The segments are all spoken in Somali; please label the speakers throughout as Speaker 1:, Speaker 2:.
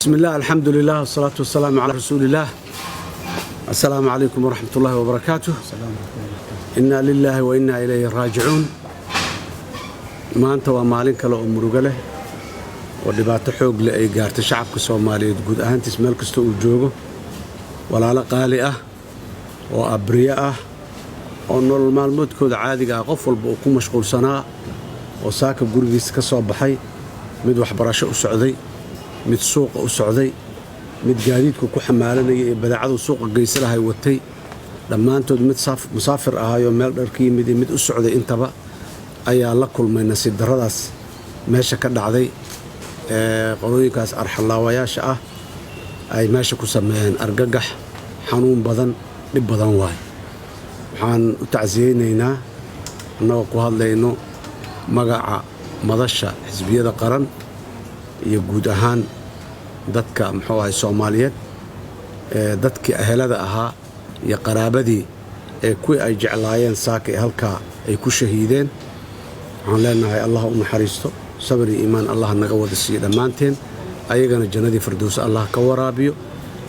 Speaker 1: بسم الله الحمد لله والصلاة والسلام على رسول الله. السلام عليكم ورحمة الله وبركاته. إنا لله وإنا إليه راجعون. ما أنت ومالين كلا أمرجله ودبعت حوج لإيجار شعب كصومالي تقول أنت اسمك كستو جوجو ولا لا قالئة وأبرياء أنه المعلومات كود عادي قفل بقوم مشغول سنة وساك بجورجيس كصوب حي مدوح براشة السعودي mid suuqa u socday mid gaadiidku ku xamaalanayay badacadu suuqa geysanahay watay dhamaantood mid musaafir ahaayo meel dharkii mid u socday intaba ayaa la kulmay nasiib daradaas meesha ka dhacday qolooyinkaas arxalaawayaasha ah ay meesha ku sameeyeen argagax xanuun badan dhib badan waay waxaan u tacsiyeynaynaa annagoo ku hadlayno magaca madasha xisbiyada qaran iyo guud ahaan dadka muxuu ahay Soomaaliyeed dadkii ahelada ahaa iyo qaraabadii kuwii ay jeclaayeen saaka halka ay ku shahiideen waxaan leenahay Allah u naxariisto sabir iyo iimaan Allah naga wada siiyo dhamaanteen ayagana jannadii firdaws Allah ka waraabiyo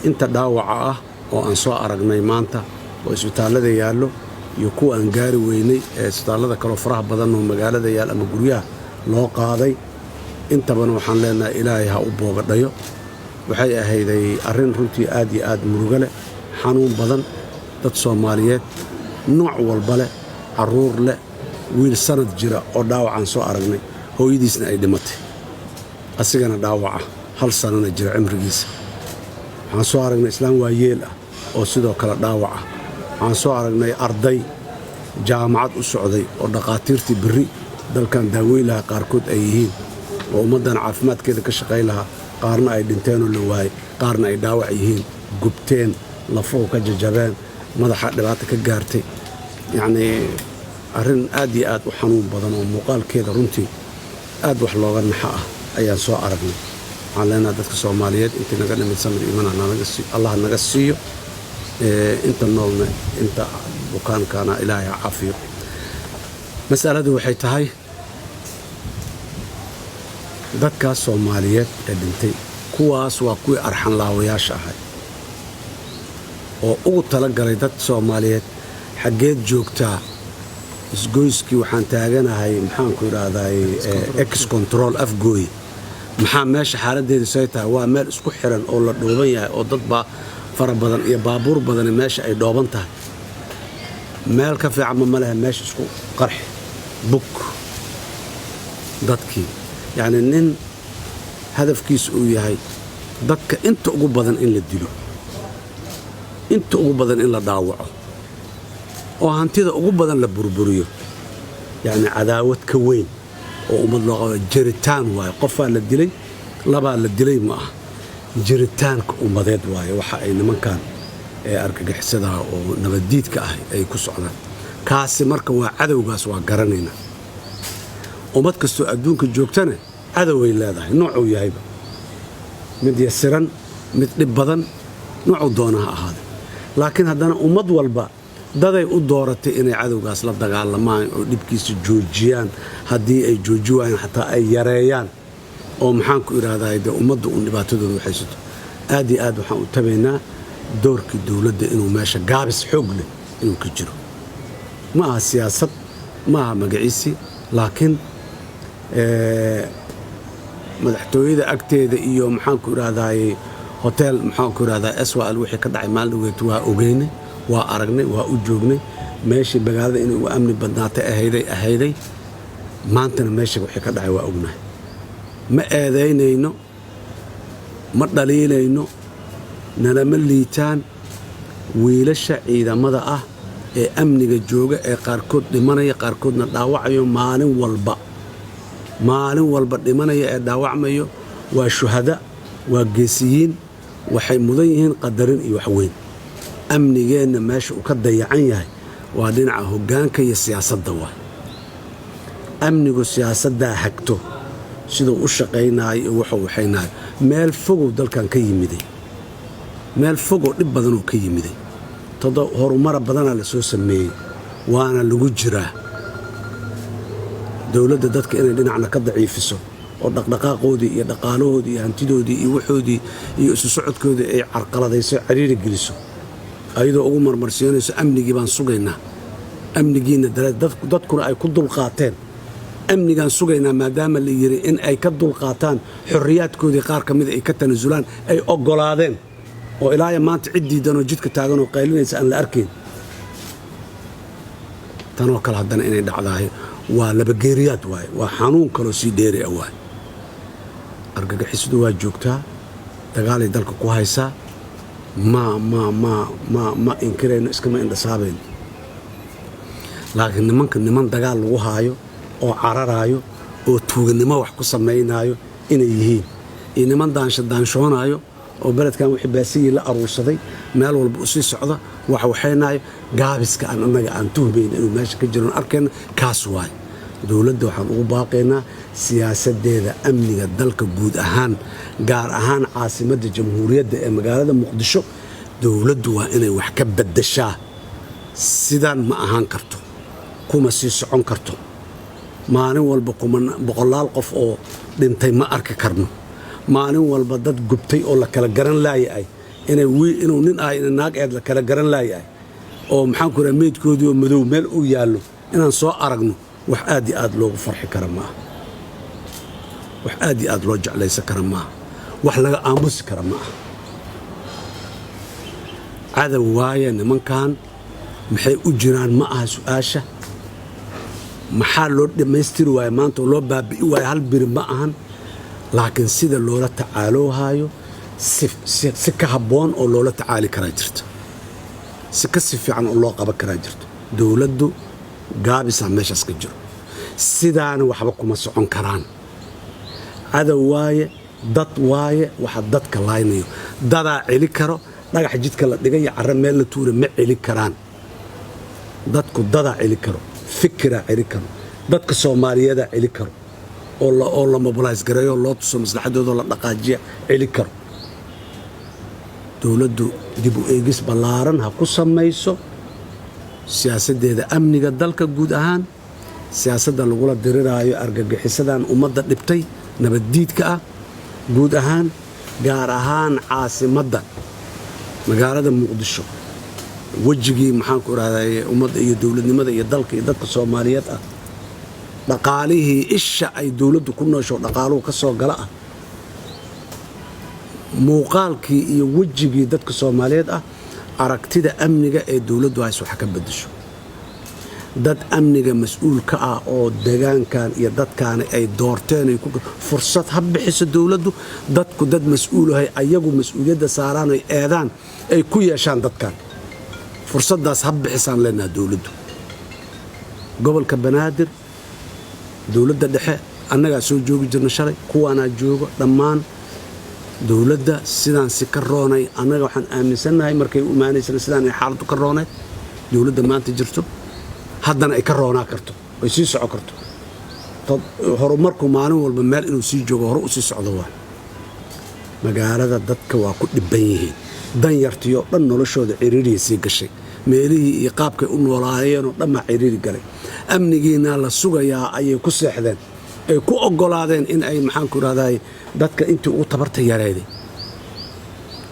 Speaker 1: inta dhaawaca ah oo aan soo aragnay maanta oo isbitaalada yaallo iyo kuwa aan gaari weynay isbitaalada kale faraha badan oo magaalada yaal ama guryaha loo qaaday intabana waxaan leenahay ilaahay ha u boogadhayo waxay ahayday arrin runtii aad iyo aad murugo leh xanuun badan dad Soomaaliyeed nooc walba leh caruur leh wiil sanad jira oo dhaawacan soo aragnay hooyadiisna ay dhimatay asigana dhaawaca hal sanana jira cimrigiisa waxaan soo aragnay islaan waayeel ah oo sidoo kale dhaawaca waxaan soo aragnay arday jaamacad u socday oo dhaqaatiirtii biri dalkan daaweylaha qaarkood ay yihiin oo ummadan caafimaadkeeda ka shaqeey lahaa qaarna ay dhinteen oo la waayay qaarna ay dhaawac yihiin gubteen lafo ka jajabeen madaxa dhibaato ka gaartay yani arrin aad iyo aad u xanuun badan oo muuqaalkeeda runtii aad wax looga naxa ah ayaan soo aragnay waxaan leenahay dadka Soomaaliyeed inta naga dhimid samir iimaan Allah naga siiyo inta noolna inta bukaankaana Ilaahay caafiyo mas'aladu waxay tahay dadka Soomaaliyeed ee dhintay kuwaas waa kuwii arxan laawayaasha ahay oo ugu tala galay dad Soomaaliyeed xageed joogtaa isgoyskii waxaan taaganahay maxaan ku yiraahdaa ex control afgooy maxaa meesha xaaladeedu say tahay waa meel isku xiran oo la dhooban yahay oo dad baa fara badan iyo baabuur badan meesha ay dhooban tahay meel ka fiican ma laha meesha isku qarx buk dadkii يعني نن هدف كيس وياهي ضدك أنت أقو بدن إن للدلو أنت أقو بدن إن لضاوعه وهانتي ذا أقو بدن لبربريو يعني عداوة كوين ومضلغ جريتان واي قفا للدلي لبا للدلي معه جريتان ومضيد واي وحا أي من كان أركج حسدها ونبديت كأهي أي كسعنا كاسي مركب وعدو قاس وقرنينا ومد كستو أدونك جوكتنا عدوي leedahay noocu yahayba mid yasiran mid dhib badan noocu doonaha ahaade laakiin haddana ummad walba daday u dooratay inay cadowgaas la dagaalamaan oo dhibkiisa joojiyaan haddii ay joojiyaan xataa ay yareeyaan oo maxaan ku iraahdaa ummaddu u dhibaatadooda waxaysato aad iyo aad waxaan u tabaynaa doorkii dawladda inuu meesha gaabis xoog leh inuu ka jiro ma aha siyaasad ma aha magaciisi laakiin madaxtooyada agteeda iyo maxaan ku iraahdaa hotel maxaan ku iraahdaa aswaal wixii ka dhacay maalin weeytu waa ogeynay waa aragnay waa u joognay meeshii magaalada inuu amni badnaatay ahayday maantana meeshii wixii ka dhacay waa ognahay ma eedeynayno ma dhaliilayno nalama liitaan wiilasha ciidamada ah ee amniga jooga ee qaarkood dhimanaya qaarkoodna dhaawacayo maalin walba dhimanaya ee dhaawacmayo waa shuhada waa geesiyiin waxay mudan yihiin qadarin iyo wax weyn amnigeena meesha uu ka dayacan yahay waa dhinaca hoggaanka iyo siyaasadda waa amnigu siyaasadda hagto sidoo u shaqeynaayo iyo waxa uu waxaynayo meel fog dalkan ka yimiday meel fog oo dhib badan oo ka yimiday horumar badan la soo sameeyay waana lagu jiraa dawladda dadka inay dhinacna ka daciifiso oo dhaqdhaqaaqoodii iyo dhaqaalahoodii iyo hantidoodii iyo waxoodii iyo isu socodkoodii ay carqaladayso ciriiri geliso ayadoo ugu marmarsiinayso amnigii baan sugaynaa amnigiina dadkuna ay ku dulqaateen amnigaan sugaynaa maadaama la yiri in ay ka dulqaataan xorriyaadkoodii qaar ka mid ay ka tanasulaan ay oggolaadeen oo ilaa maanta cid diidanoo jidka taagan oo qaylinaysa aan la arkayn tanoo kale haddana inay dhacdaayo waa labageeriyaad waaye waa xanuun kaloo sii dheeri ah waaye argagixisadu waa joogtaa dagaalay dalka ku haysaa ma inkirayno iskama indhasaabayno laakiin niman dagaal lagu haayo oo cararaayo oo tuuganimo wax ku samaynaayo inay yihiin iyo niman daanshoonaayo oo beledkan wixii baasiyii la aruursaday meel walba u sii socda wax waxaynaayo gaabiska annaga aan tuhmayna inuu meesha ka jiroon arkayna kaas waaye dowladda waxaan ugu baaqaynaa siyaasaddeeda amniga dalka guud ahaan gaar ahaan caasimadda jamhuuriyadda ee magaalada muqdisho dowladdu waa inay wax ka beddeshaa sidaan ma ahaan karto kuma sii socon karto maalin walba boqolaal qof oo dhintay ma arki karno maalin walba dad gubtay oo la kala garan laayahay inuu nin ah ina naag eed la kala garan laayahay oo maxaan ku rahaa meydkoodii oo madow meel uu yaallo inaan soo aragno wax aad iyo aad loogu farxi kara maaha wax aad iyo aad loo jeclaysan kara maaha wax laga aamusi kara maaha cadow waaye nimankan maxay u jiraan ma aha su'aasha maxaa loo dhammaystiri waaye maanta oo loo baabi'i waaye hal biri ma ahan laakiin sida loola tacaaloohaayo si ka habboon oo loola tacaali karaa jirto si ka si fiican oo loo qaban karaa jirto dowladdu gaabisaa meeshaas ka jiro sidaana waxba kuma socon karaan cadow waaye dad waaye waxa dadka laaynayo dadaa celi karo dhagax jidka la dhigay iyo carro meel la tuura ma celi karaan dadku dadaa celi karo fikiraa celi karo dadka soomaaliyeedaa celi karo oo la mobilays gareeyo loo tuso maslaxadoodoo la dhaqaajiya celi karo dowladdu dib u eegis ballaaran ha ku samayso siyaasaddeeda amniga dalka guud ahaan siyaasadda lagula diriraayo argagixisadan ummadda dhibtay nabaddiidka ah guud ahaan gaar ahaan caasimadda magaalada muqdisho wejigii maxaan ku idhahday ummadda iyo dowladnimada iyo dalka iyo dadka soomaaliyeed ah dhaqaalihii isha ay dowladdu ku noosho dhaqaaluhu ka soo gala ah muuqaalkii iyo wejigii dadka soomaaliyeed ah aragtida amniga ee dowladdu hayso wax ka beddesho dad amniga mas-uul ka ah oo deegaankan iyo dadkaani ay doorteen fursad ha bixiso dowladdu dadku dad mas-uulahay ayagu mas-uuliyadda saaraan ay eedaan ay ku yeeshaan dadkan fursaddaas ha bixisaan leenaha dowladdu gobolka banaadir dowladda dhexe annagaa soo joogi jirna shalay kuwaanaa joogo dhammaan dowladda sidaan si ka roonay annaga waxaan aaminsannahay markay u imaanaysana sidaan ay xaaladdu ka roonayd dowladda maanta jirto haddana ay ka roonaa karto ay sii soco karto horumarku maalin walba meel inuu sii joogo hore u sii socdo waa magaalada dadka waa ku dhibban yihiin dan yartiyo dhan noloshooda ciriiriya sii gashay meelihii iyo qaabkay u noolaayeenoo dhammaa ciriiri galay amnigiina la sugayaa ayay ku seexdeen ay ku oggolaadeen in ay maxaanku idhahday dadka intii ugu tabarta yareeday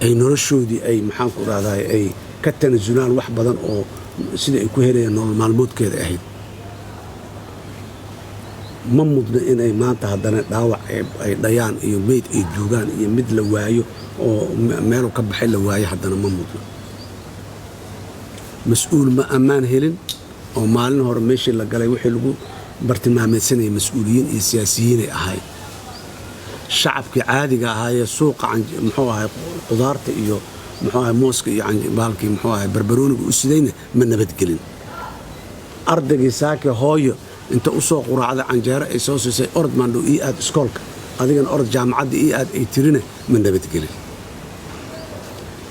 Speaker 1: ay noloshoodii ay maxaanku idhahday ay ka tanasulaan wax badan oo sida ay ku helayeen nolol maalmoodkeeda ahayd ma mudno inay maanta haddana dhaawac ay dhayaan iyo meyd ay duugaan iyo mid la waayo oo meelu ka baxay la waayo haddana ma mudno mas-uul ma ammaan helin oo maalin hore meeshii la galay wixii lagu bartilmaameedsanayay mas-uuliyiin iyo siyaasiyiinay ahayd shacabkii caadiga ahaayee suuqa muxuu ahay qudaarta iyo muxuu ahay mooska iyo baalkii muxuu ahay barbarooniga u sidayna ma nabadgelin ardaygii saake hooyo inta u soo quraacday canjeero ay soo siisay orod maandhow ii aad iskoolka adigana orod jaamacadda ii aad ay tirina ma nabadgelin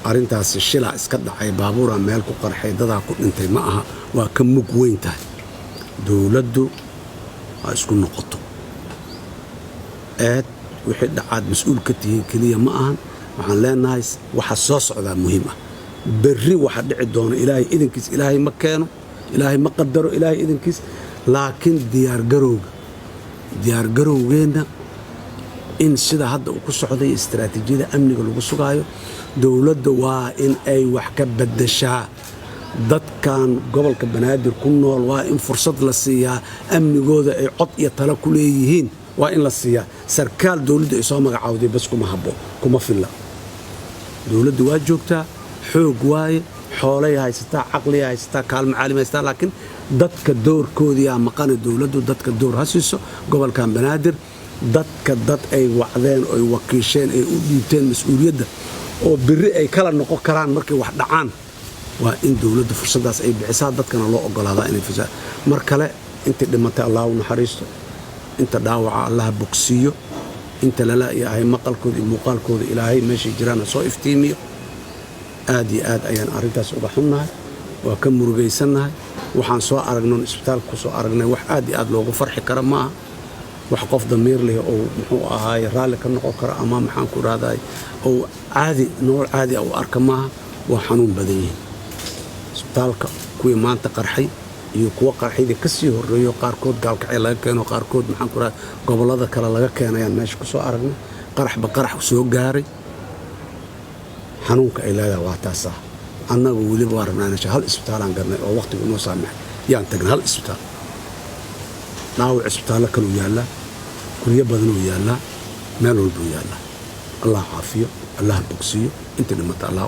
Speaker 1: arrintaasi shilaa iska dhacay baabuuraa meel ku qarxay dadaa ku dhintay ma aha waa ka mug weyn tahay dowladdu waa isku noqoto eed wixii dhacaad mas-uul ka tihiin keliya ma ahan waxaan leenahay waxa soo socdaa muhiim ah berri waxa dhici doona ilaahay idinkiis ilaahay ma keeno ilaahay ma qadaro ilaahay idinkiis laakiin diyaargarowgeenna in sida hadda uu ku socday istiraatiijiyada amniga lagu sugaayo dowladda waa in ay wax ka beddeshaa dadkan gobolka banaadir ku nool waa in fursad la siiyaa amnigooda ay cod iyo talo ku leeyihiin waa in la siiyaa sarkaal dowladda ay soo magacaawday bas kuma filla dowladda waa joogtaa xoog waaye xoolay haysataa caqliya haysataa kaalmo caalimi haysataa laakiin dadka doorkoodiyaa maqana dowladdu dadka door ha siiso gobolkan banaadir dadka dad ay wacdeen oy wakiisheen ay u dhiibteen mas-uuliyadda oo biri ay kala noqon karaan markay wax dhacaan waa in dowladda fursaddaas ay bixisaa dadkana loo ogolaadaa inay fusaa mar kale intii dhimatay allah u naxariisto inta dhaawaca allaha bogsiiyo inta lala yahay maqalkooda iyo muuqaalkooda ilaahay meeshay jiraan soo iftiimiyo aad iyo aad ayaan arrintaas uga xunnahay waa ka murugaysannahay waxaan soo aragnoon isbitaalka ku soo aragnay wax aad iyo aad loogu farxi kara maaha wax qof damiir leh oo muxuu ahaaye raalli ka noqon kara ama maxaan ku raadaay oo caadi nolol caadi ah u arka maaha waa xanuun badan yihiin isbitaalka kuwii maanta qarxay iyo kuwa qarxaydii ka sii horreeyo qaarkood gaalkacay laga keeno qaarkood maxaan ku raadaay gobollada kale laga keenayaan meesha ku soo aragnay qaraxba qarax soo gaaray xanuunka ay leedahay waa taasaa annagu weliba waa rabnaa inaan hal isbitaalaan garnay oo waqtigu inoo saamaxay yaan tagnay hal isbitaal dhaawac isbitaallo kaluu yaallaa guryo badanuu yaallaa meel walbuu yaallaa allah caafiyo allah bogsiyo inta dhimata allah